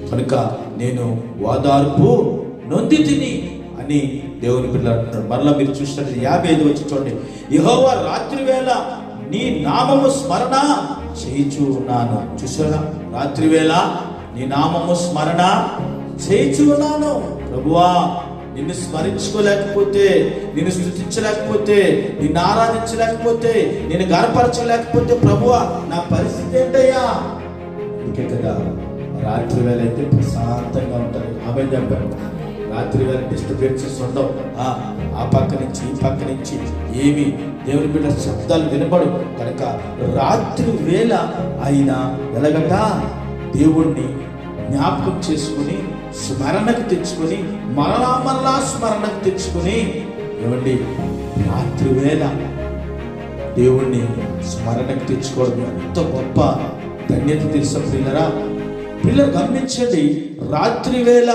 కనుక నేను ఓదార్పు నొంది తిని అని దేవుని పిల్లలు అంటున్నాడు. మరలా మీరు చూసినట్టు 55 వచ్చి చూడండి. యెహోవా రాత్రి వేళ నీ నామము స్మరణ చేయిచు ఉన్నాను. చూసారా, రాత్రి వేళ నీ నామము స్మరణ చేయిచు ఉన్నాను. ప్రభువా, నిన్ను స్మరించుకోలేకపోతే, నిన్ను స్తుతించలేకపోతే, నిన్ను ఆరాధించలేకపోతే, నిన్ను గనపరచలేకపోతే ప్రభువా నా పరిస్థితి ఏంటయ్యా? ఇంకే కదా రాత్రి వేళ అయితే ప్రశాంతంగా ఉంటుంది. ఆమె చెప్పారు, రాత్రి వేళ డిస్టర్బెన్సెస్ ఉండవు. ఆ పక్క నుంచి ఈ పక్క నుంచి ఏమి దేవుని బిడ్డ శబ్దాలు వినపడు. కనుక రాత్రి వేళ ఆయన ఎలాగట దేవుణ్ణి జ్ఞాపకం చేసుకుని స్మరణకు తెచ్చుకొని మరలా స్మరణకు తెచ్చుకొని, ఏమండి రాత్రి వేళ దేవుణ్ణి స్మరణకు తెచ్చుకోవడం ఎంత గొప్ప ధన్యత తెలుసా పిల్లరా? పిల్లలు గమనించండి, రాత్రి వేళ